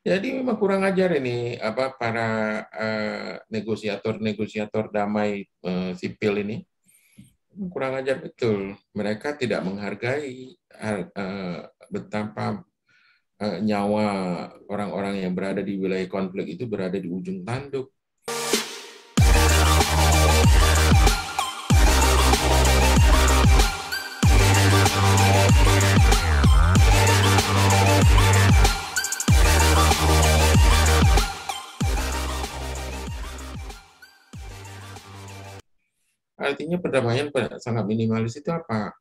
Jadi memang kurang ajar ini apa para negosiator damai sipil ini kurang ajar betul. Mereka tidak menghargai betapa nyawa orang-orang yang berada di wilayah konflik itu berada di ujung tanduk. Artinya perdamaian sangat minimalis itu apa?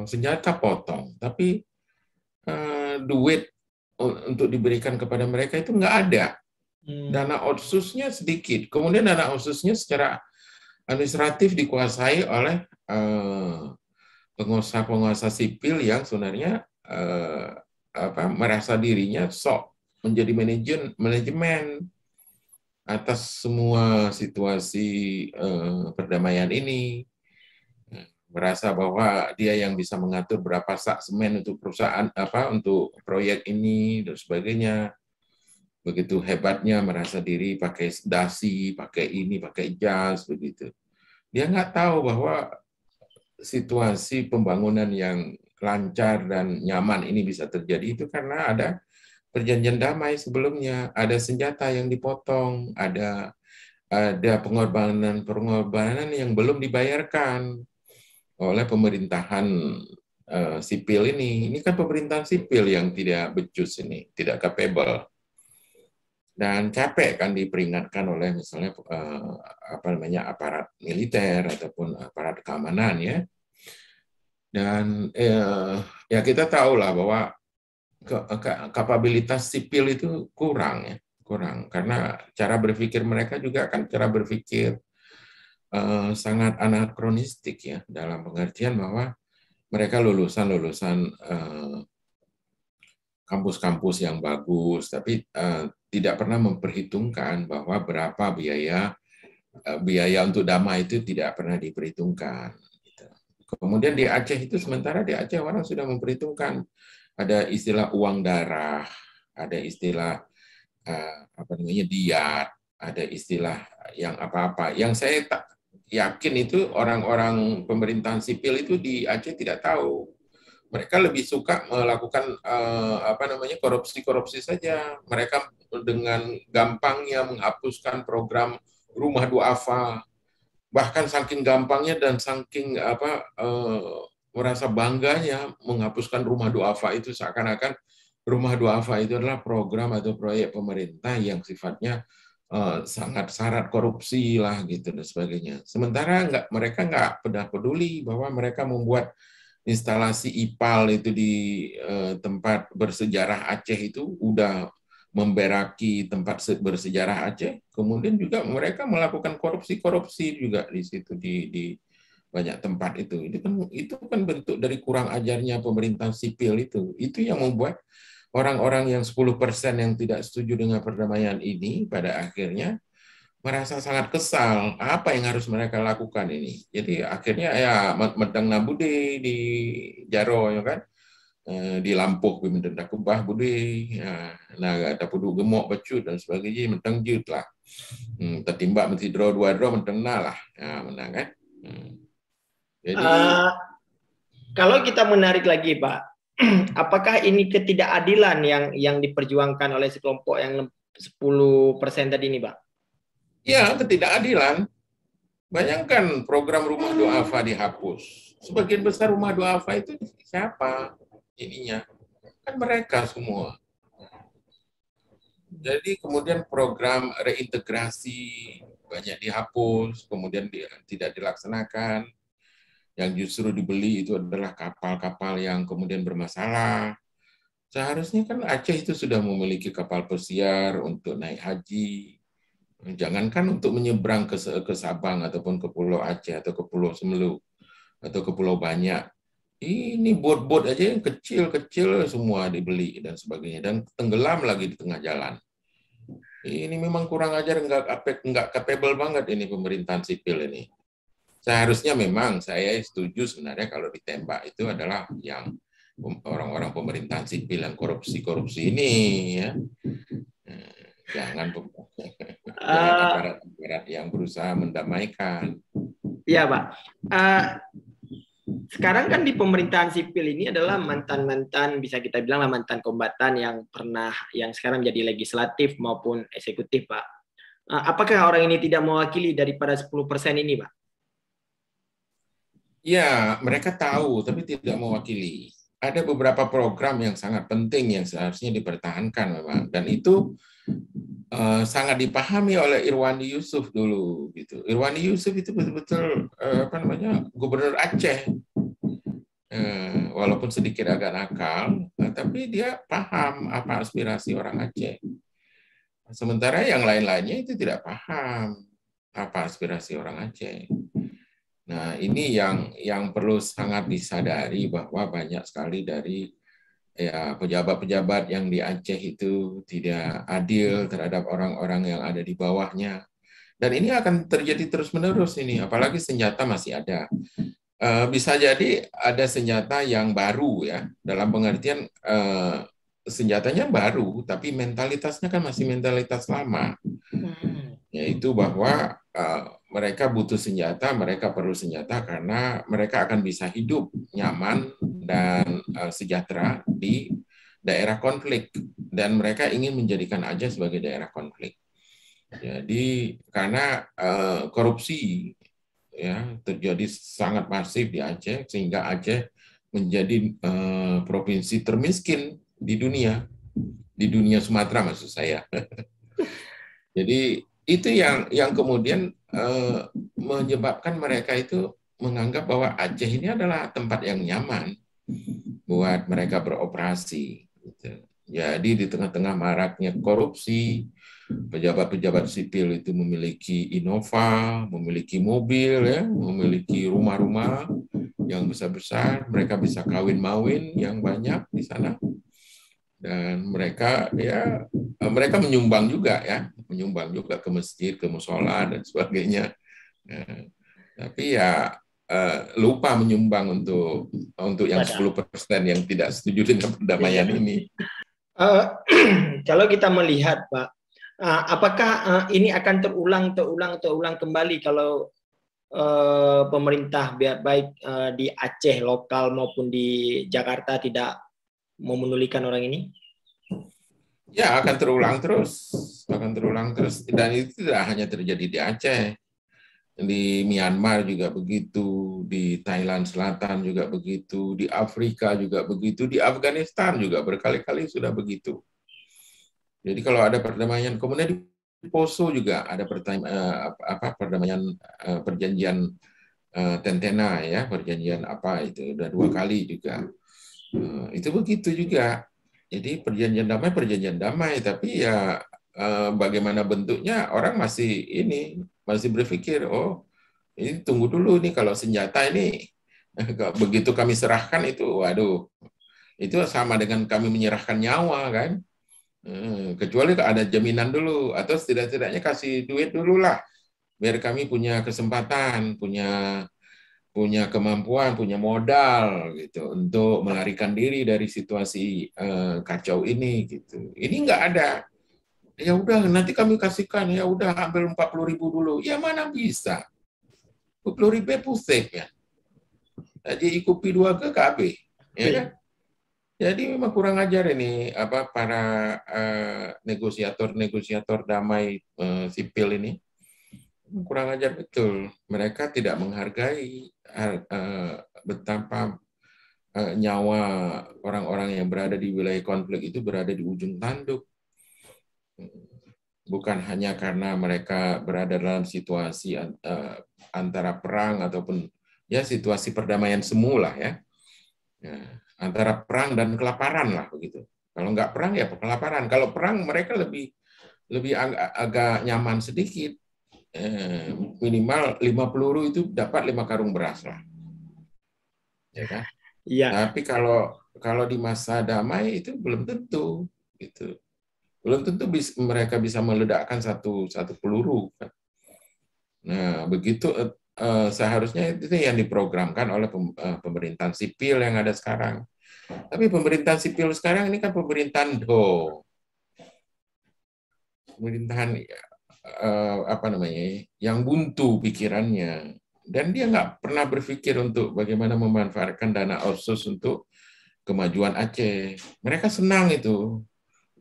Senjata potong, tapi duit untuk diberikan kepada mereka itu nggak ada. Dana otsusnya sedikit. Kemudian dana otsusnya secara administratif dikuasai oleh penguasa-penguasa sipil yang sebenarnya merasa dirinya sok menjadi manajemen atas semua situasi perdamaian ini, merasa bahwa dia yang bisa mengatur berapa sak semen untuk perusahaan untuk proyek ini dan sebagainya. Begitu hebatnya merasa diri pakai dasi, pakai ini, pakai jas begitu. Dia nggak tahu bahwa situasi pembangunan yang lancar dan nyaman ini bisa terjadi itu karena ada perjanjian damai sebelumnya, ada senjata yang dipotong, ada pengorbanan yang belum dibayarkan oleh pemerintahan sipil ini. Ini kan pemerintahan sipil yang tidak becus ini, tidak capable. Dan capek kan diperingatkan oleh misalnya aparat militer ataupun aparat keamanan ya. Dan ya kita tahu lah bahwa kapabilitas sipil itu kurang ya, kurang karena cara berpikir mereka juga kan cara berpikir sangat anakronistik ya, dalam pengertian bahwa mereka lulusan kampus-kampus yang bagus, tapi tidak pernah memperhitungkan bahwa berapa biaya untuk damai itu tidak pernah diperhitungkan. Kemudian di Aceh itu sementara di Aceh orang sudah memperhitungkan ada istilah uang darah, ada istilah diat, ada istilah yang apa-apa. Yang saya tak yakin itu orang-orang pemerintahan sipil itu di Aceh tidak tahu. Mereka lebih suka melakukan korupsi-korupsi saja. Mereka dengan gampangnya menghapuskan program rumah duafa. Bahkan saking gampangnya dan saking merasa bangganya menghapuskan rumah duafa itu, seakan-akan rumah duafa itu adalah program atau proyek pemerintah yang sifatnya sangat syarat korupsi lah gitu dan sebagainya. Sementara mereka nggak peduli bahwa mereka membuat instalasi IPAL itu di tempat bersejarah Aceh itu udah memberaki tempat bersejarah Aceh. Kemudian juga mereka melakukan korupsi juga di situ di banyak tempat itu. Itu kan bentuk dari kurang ajarnya pemerintahan sipil itu. Itu yang membuat orang-orang yang 10% yang tidak setuju dengan perdamaian ini pada akhirnya merasa sangat kesal. Apa yang harus mereka lakukan ini? Jadi akhirnya ya medang nabude di Jaro ya kan, di Lampuh bimenten kubah budi, nah ada pudu gemuk becut dan sebagainya mentang jut lah. Tertimbak mesti draw dua draw mentang lah, menang kan. Jadi kalau kita menarik lagi Pak, apakah ini ketidakadilan yang diperjuangkan oleh sekelompok yang 10% tadi ini Pak? ya, ketidakadilan. Bayangkan program rumah duafa dihapus. Sebagian besar rumah duafa itu siapa ininya? Kan mereka semua. Jadi kemudian program reintegrasi banyak dihapus, kemudian tidak dilaksanakan. Yang justru dibeli itu adalah kapal-kapal yang kemudian bermasalah. Seharusnya kan Aceh itu sudah memiliki kapal pesiar untuk naik haji. Jangankan untuk menyeberang ke Sabang ataupun ke Pulau Aceh atau ke Pulau Semelu atau ke Pulau Banyak. Ini bot-bot aja yang kecil-kecil semua dibeli dan sebagainya, dan tenggelam lagi di tengah jalan. Ini memang kurang ajar, nggak capable banget ini pemerintahan sipil ini. Seharusnya memang saya setuju sebenarnya kalau ditembak itu adalah yang orang-orang pemerintahan sipil yang korupsi ini ya. Jangan jangan Eh, aparat-aparat yang berusaha mendamaikan. Iya, Pak. Eh, Sekarang kan di pemerintahan sipil ini adalah mantan-mantan, bisa kita bilang lah mantan kombatan yang pernah, yang sekarang jadi legislatif maupun eksekutif, Pak. Apakah orang ini tidak mewakili daripada 10% ini, Pak? Ya, mereka tahu tapi tidak mewakili. Ada beberapa program yang sangat penting yang seharusnya dipertahankan memang, dan itu sangat dipahami oleh Irwandi Yusuf dulu gitu. Irwandi Yusuf itu betul-betul apa namanya, gubernur Aceh. Walaupun sedikit agak nakal, tapi dia paham apa aspirasi orang Aceh. Sementara yang lain-lainnya itu tidak paham apa aspirasi orang Aceh. Nah, ini yang perlu sangat disadari bahwa banyak sekali dari ya pejabat-pejabat yang di Aceh itu tidak adil terhadap orang-orang yang ada di bawahnya. Dan ini akan terjadi terus-menerus ini, apalagi senjata masih ada. Bisa jadi ada senjata yang baru ya, dalam pengertian senjatanya baru, tapi mentalitasnya kan masih mentalitas lama, yaitu bahwa mereka butuh senjata, mereka perlu senjata karena mereka akan bisa hidup nyaman dan sejahtera di daerah konflik, dan mereka ingin menjadikan Aceh sebagai daerah konflik. Jadi karena korupsi ya terjadi sangat masif di Aceh sehingga Aceh menjadi provinsi termiskin di dunia Sumatera maksud saya. Jadi itu yang kemudian menyebabkan mereka itu menganggap bahwa Aceh ini adalah tempat yang nyaman buat mereka beroperasi. Jadi di tengah-tengah maraknya korupsi, pejabat-pejabat sipil itu memiliki Innova, memiliki mobil, ya, memiliki rumah-rumah yang besar-besar, mereka bisa kawin-mawin yang banyak di sana, dan mereka ya mereka menyumbang juga ya, menyumbang juga ke masjid, ke musola dan sebagainya. Nah, tapi ya lupa menyumbang untuk yang 10% yang tidak setuju dengan perdamaian ini. Kalau kita melihat, Pak, apakah ini akan terulang kembali kalau pemerintah baik di Aceh lokal maupun di Jakarta tidak memenulikan orang ini? Ya, akan terulang terus, dan itu tidak hanya terjadi di Aceh, di Myanmar juga begitu, di Thailand Selatan juga begitu, di Afrika juga begitu, di Afghanistan juga berkali-kali sudah begitu. Jadi kalau ada perdamaian, kemudian di Poso juga ada perdamaian, perjanjian Tentena ya, perjanjian apa itu udah 2 kali juga. Itu begitu juga. Jadi perjanjian damai, tapi ya bagaimana bentuknya orang masih berpikir, oh ini tunggu dulu nih, kalau senjata ini begitu kami serahkan itu, waduh, itu sama dengan kami menyerahkan nyawa kan. Kecuali ada jaminan dulu, atau setidak-tidaknya kasih duit dulu lah, biar kami punya kesempatan, punya kemampuan, punya modal gitu untuk melarikan diri dari situasi kacau ini gitu. Ini nggak ada. Ya udah nanti kami kasihkan, ya udah ambil 40.000 dulu. Ya mana bisa. 40.000 pusing ya. Jadi ikupi 2 ke KB, ya kan? Jadi memang kurang ajar ini para negosiator damai sipil ini. Kurang ajar betul. Mereka tidak menghargai betapa nyawa orang-orang yang berada di wilayah konflik itu berada di ujung tanduk. Bukan hanya karena mereka berada dalam situasi antara perang ataupun ya situasi perdamaian semula ya. Antara perang dan kelaparan lah begitu. Kalau nggak perang ya kelaparan. Kalau perang mereka lebih agak nyaman sedikit. Minimal 5 peluru itu dapat 5 karung beras lah. Ya kan? Iya. Tapi kalau di masa damai itu belum tentu gitu. Belum tentu mereka bisa meledakkan satu peluru. Nah, begitu seharusnya itu yang diprogramkan oleh pemerintahan sipil yang ada sekarang. Tapi pemerintahan sipil sekarang ini kan pemerintahan pemerintahan apa namanya, yang buntu pikirannya, dan dia nggak pernah berpikir untuk bagaimana memanfaatkan dana otsus untuk kemajuan Aceh. Mereka senang itu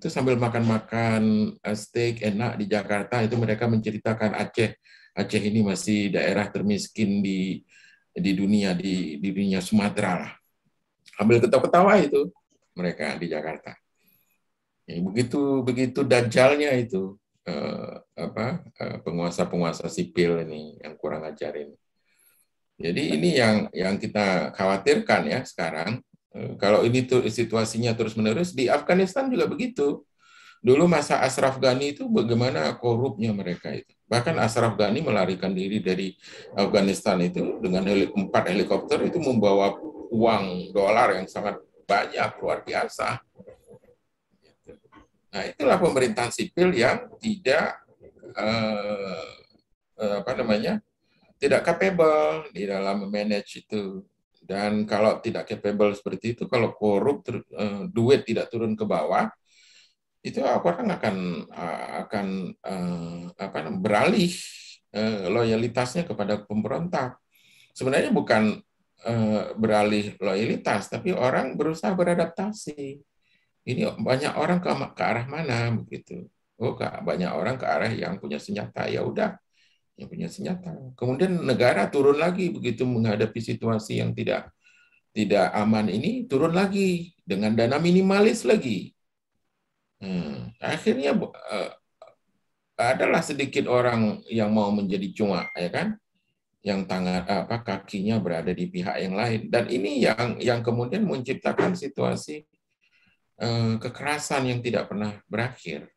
sambil makan-makan steak enak di Jakarta, itu mereka menceritakan Aceh ini masih daerah termiskin di dunia, di dunia Sumatera lah. Ambil ketawa-ketawa itu mereka di Jakarta. Ya, begitu dajjalnya itu penguasa-penguasa sipil ini yang kurang ajar ini. Jadi ini yang kita khawatirkan ya sekarang. Kalau ini tuh situasinya terus-menerus, di Afghanistan juga begitu. Dulu masa Ashraf Ghani itu bagaimana korupnya mereka itu. Bahkan Ashraf Ghani melarikan diri dari Afghanistan itu dengan 4 helikopter itu membawa uang dolar yang sangat banyak, luar biasa. Nah, itulah pemerintahan sipil yang tidak tidak capable di dalam manage itu. Dan kalau tidak capable seperti itu, kalau korup, duit tidak turun ke bawah, itu orang akan beralih loyalitasnya kepada pemberontak. Sebenarnya bukan beralih loyalitas, tapi orang berusaha beradaptasi. Ini banyak orang ke arah mana begitu? Oh, banyak orang ke arah yang punya senjata. Ya udah, yang punya senjata. Kemudian negara turun lagi begitu menghadapi situasi yang tidak aman ini, turun lagi dengan dana minimalis lagi. Akhirnya adalah sedikit orang yang mau menjadi cuma, ya kan? Yang kakinya berada di pihak yang lain. Dan ini yang kemudian menciptakan situasi kekerasan yang tidak pernah berakhir.